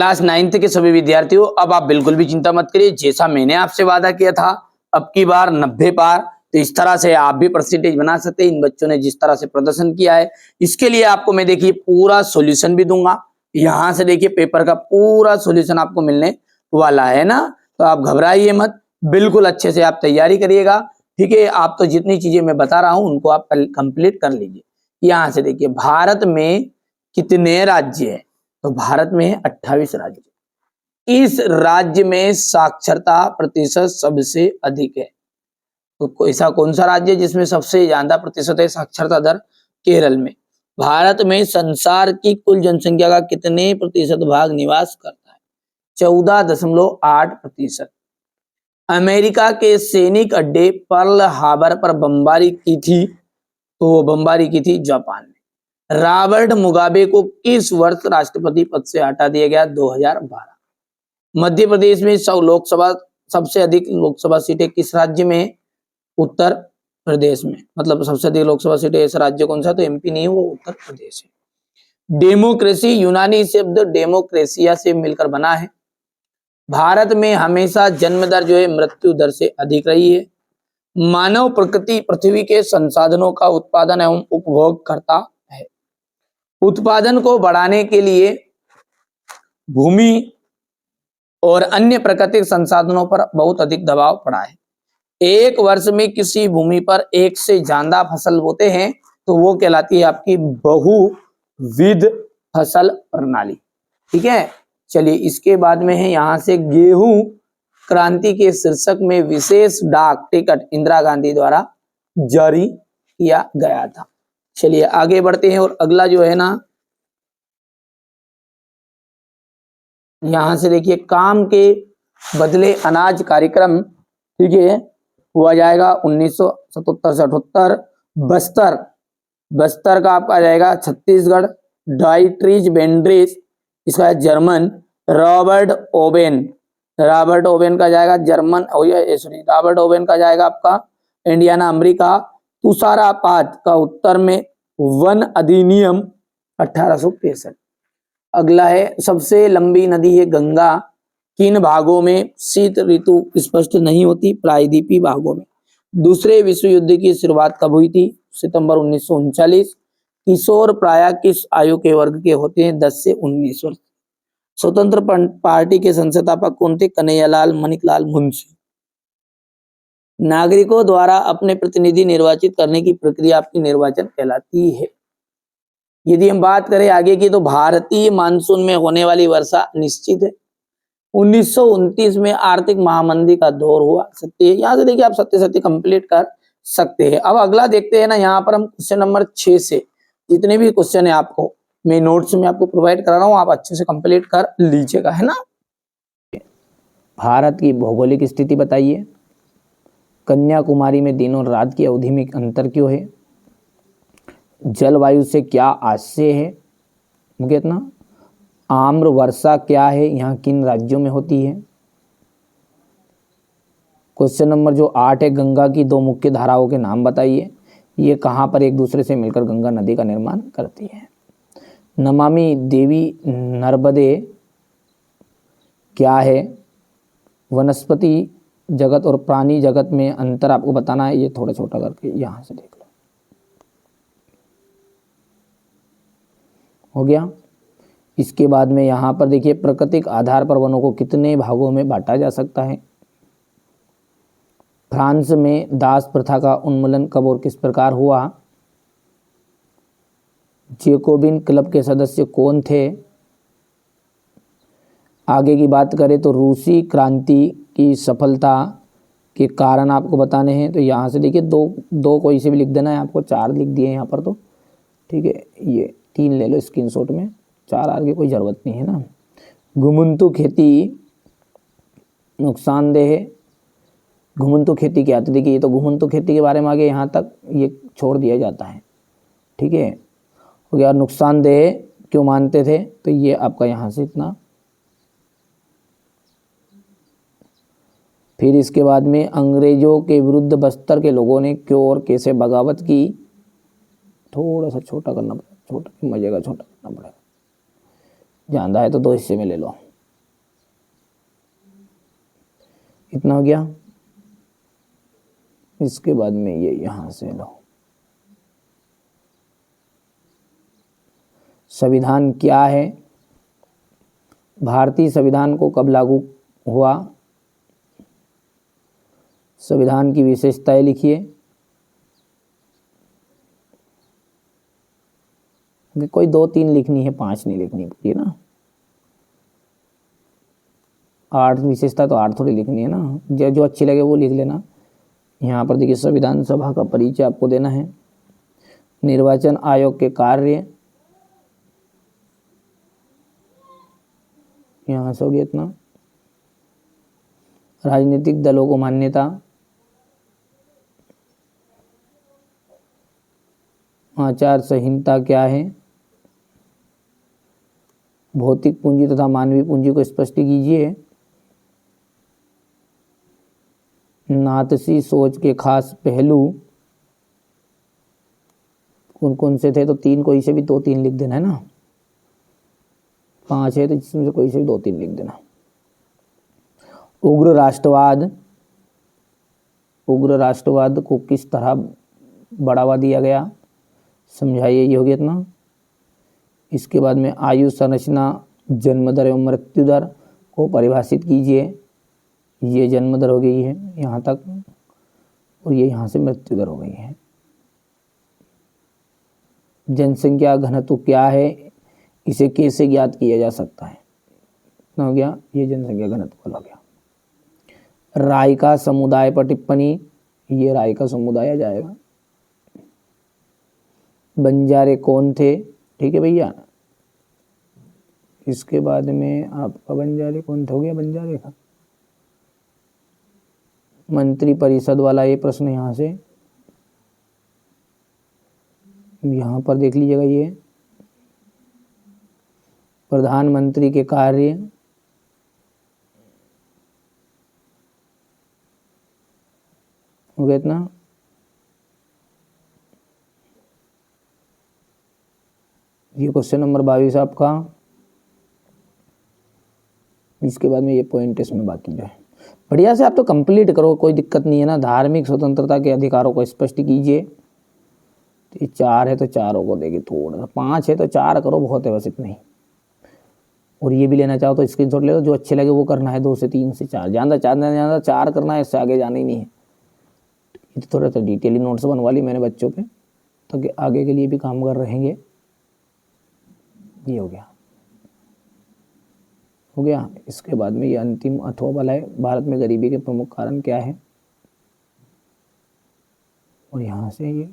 Class 9th के सभी विद्यार्थियों, अब आप बिल्कुल भी चिंता मत करिए। जैसा मैंने आपसे वादा किया था, अब की बार 90 पार, तो इस तरह से आप भी परसेंटेज बना सकते हैं। इन बच्चों ने जिस तरह से प्रदर्शन किया है, इसके लिए आपको मैं देखिए पूरा सॉल्यूशन भी दूंगा। यहाँ से देखिए पेपर का पूरा सॉल्यूशन आपको मिलने वाला है ना, तो आप घबराइए मत, बिल्कुल अच्छे से आप तैयारी करिएगा। ठीक है, आप तो जितनी चीजें मैं बता रहा हूं उनको आप कंप्लीट कर लीजिए। यहाँ से देखिए भारत में कितने राज्य है, तो भारत में है 28 राज्य। इस राज्य में साक्षरता प्रतिशत सबसे अधिक है। तो ऐसा कौन सा राज्य है जिसमें सबसे ज्यादा प्रतिशत है साक्षरता दर? केरल में। भारत में संसार की कुल जनसंख्या का कितने प्रतिशत भाग निवास करता है? 14.8%। अमेरिका के सैनिक अड्डे पर्ल हार्बर पर बमबारी की थी, तो वो बमबारी की थी जापान ने। रॉबर्ट मुगाबे को किस वर्ष राष्ट्रपति पद से हटा दिया गया? 2012। मध्य प्रदेश में लोकसभा सबसे अधिक लोकसभा सीटें किस राज्य में? उत्तर प्रदेश में। मतलब सबसे अधिक लोकसभा सीटें ऐसा राज्य कौन सा? तो एमपी नहीं है, वो उत्तर प्रदेश है। डेमोक्रेसी यूनानी शब्द डेमोक्रेसिया से मिलकर बना है। भारत में हमेशा जन्म दर जो है मृत्यु दर से अधिक रही है। मानव प्रकृति पृथ्वी के संसाधनों का उत्पादन एवं उपभोग करता है। उत्पादन को बढ़ाने के लिए भूमि और अन्य प्राकृतिक संसाधनों पर बहुत अधिक दबाव पड़ा है। एक वर्ष में किसी भूमि पर एक से ज्यादा फसल बोते हैं तो वो कहलाती है आपकी बहुविध फसल प्रणाली। ठीक है, चलिए इसके बाद में है यहां से गेहूं क्रांति के शीर्षक में विशेष डाक टिकट इंदिरा गांधी द्वारा जारी किया गया था। चलिए आगे बढ़ते हैं और अगला जो है ना, यहां से देखिए काम के बदले अनाज कार्यक्रम, ठीक है, हुआ जाएगा 1977 से 78। बस्तर का आपका आ जाएगा छत्तीसगढ़। डाइट्रीज बेंड्रिस इसका जर्मन। रॉबर्ट ओवेन का जाएगा जर्मन, सॉरी रॉबर्ट ओवेन का जाएगा आपका इंडियाना अमेरिका। तुषारापात का उत्तर में वन अधिनियम 1863। अगला है सबसे लंबी नदी है गंगा। किन भागों में शीत ऋतु स्पष्ट नहीं होती? प्रायद्वीपीय भागों में। दूसरे विश्व युद्ध की शुरुआत कब हुई थी? सितंबर 1939। किशोर प्राय किस आयु के वर्ग के होते हैं? 10 से 19 वर्ष। स्वतंत्र पार्टी के संस्थापक कौन थे? कन्हैयालाल मणिलाल मुंशी। नागरिकों द्वारा अपने प्रतिनिधि निर्वाचित करने की प्रक्रिया आपकी निर्वाचन कहलाती है। यदि हम बात करें आगे की, तो भारतीय मानसून में होने वाली वर्षा निश्चित है। 1929 में आर्थिक महामंदी का दौर हुआ। सत्य है। यहां से देखिए आप सत्य कंप्लीट कर सकते हैं। अब अगला देखते हैं ना, यहाँ पर हम क्वेश्चन नंबर 6 से जितने भी क्वेश्चन है आपको मैं नोट्स में आपको प्रोवाइड करा रहा हूँ, आप अच्छे से कंप्लीट कर लीजिएगा, है ना। भारत की भौगोलिक स्थिति बताइए। कन्याकुमारी में दिन और रात की अवधि में अंतर क्यों है? जलवायु से क्या आशय है? कितना आम्र वर्षा क्या है? यहाँ किन राज्यों में होती है? क्वेश्चन नंबर जो 8 है, गंगा की 2 मुख्य धाराओं के नाम बताइए। ये कहाँ पर एक दूसरे से मिलकर गंगा नदी का निर्माण करती है? नमामि देवी नर्मदे क्या है? वनस्पति जगत और प्राणी जगत में अंतर आपको बताना है। ये थोड़ा छोटा करके यहाँ से देख लो, हो गया। इसके बाद में यहाँ पर देखिए प्राकृतिक आधार पर वनों को कितने भागों में बांटा जा सकता है? फ्रांस में दास प्रथा का उन्मूलन कब और किस प्रकार हुआ? जेकोबिन क्लब के सदस्य कौन थे? आगे की बात करें तो रूसी क्रांति की सफलता के कारण आपको बताने हैं। तो यहाँ से देखिए दो कोई से भी लिख देना है आपको, 4 लिख दिए यहाँ पर, तो ठीक है, ये 3 ले लो स्क्रीनशॉट में, 4 आगे कोई ज़रूरत नहीं है ना। घुमंतु खेती नुकसानदेह है। घुमंतु खेती क्या? तो देखिए ये तो घुमंतु खेती के बारे में आगे यहाँ तक ये छोड़ दिया जाता है, ठीक है, हो गया। नुकसानदेह क्यों मानते थे? तो ये आपका यहाँ से इतना। फिर इसके बाद में अंग्रेजों के विरुद्ध बस्तर के लोगों ने क्यों और कैसे बगावत की? थोड़ा सा छोटा करना पड़ेगा, छोटा मजे का छोटा करना पड़ेगा, ज़्यादा है तो 2 हिस्से में ले लो। इतना हो गया। इसके बाद में ये यहां से लो, संविधान क्या है, भारतीय संविधान को कब लागू हुआ, संविधान की विशेषताएं लिखिए। कोई 2-3 लिखनी है, 5 नहीं लिखनी पूरी ना। 8 विशेषता तो 8 थोड़ी लिखनी है ना, जो अच्छी लगे वो लिख लेना। यहाँ पर देखिए संविधान सभा का परिचय आपको देना है, निर्वाचन आयोग के कार्य, यहाँ से हो गया इतना, राजनीतिक दलों को मान्यता, आचार संहिता क्या है, भौतिक पूंजी तथा मानवीय पूंजी को स्पष्ट कीजिए, नाथसी सोच के खास पहलू कौन कौन से थे, तो 3 कोई से भी 2-3 लिख देना है ना, 5 है तो जिसमें से कोई से भी 2-3 लिख देना। उग्र राष्ट्रवाद को किस तरह बढ़ावा दिया गया, समझाइए, ये हो गया इतना। इसके बाद में आयु संरचना, जन्म दर एवं मृत्यु दर को परिभाषित कीजिए, ये जन्म दर हो गई है यहाँ तक, और ये यहाँ से मृत्यु दर हो गई है। जनसंख्या घनत्व क्या है, इसे कैसे ज्ञात किया जा सकता है, इतना हो गया, ये जनसंख्या घनत्व हो गया। राय का समुदाय पर टिप्पणी, ये राय का समुदाय आ जाएगा। बंजारे कौन थे, ठीक है भैया। इसके बाद में आपका बंजारे कौन थे, हो गया बंजारे का। मंत्री परिषद वाला ये प्रश्न यहाँ से, यहाँ पर देख लीजिएगा, ये प्रधानमंत्री के कार्य, हो गया इतना। ये क्वेश्चन नंबर 22 आपका। इसके बाद में ये पॉइंट इसमें बाकी जो है बढ़िया से आप तो कंप्लीट करो, कोई दिक्कत नहीं है ना। धार्मिक स्वतंत्रता के अधिकारों को स्पष्ट कीजिए, तो ये 4 है तो 4 को देखिए थोड़ा सा, 5 है तो 4 करो, बहुत है बस इतना ही। और ये भी लेना चाहो तो स्क्रीनशॉट ले लो, जो अच्छे लगे वो करना है, 2 से 3 से 4, ज़्यादा 4 करना है, इससे आगे जाना ही नहीं है। ये तो थोड़ा सा डिटेली नोट्स बनवा ली मैंने बच्चों पे, तो आगे के लिए भी काम कर रहेंगे। ये हो गया। इसके बाद में ये अंतिम अथवा वाला है, भारत में गरीबी के प्रमुख कारण क्या है, और यहाँ से ये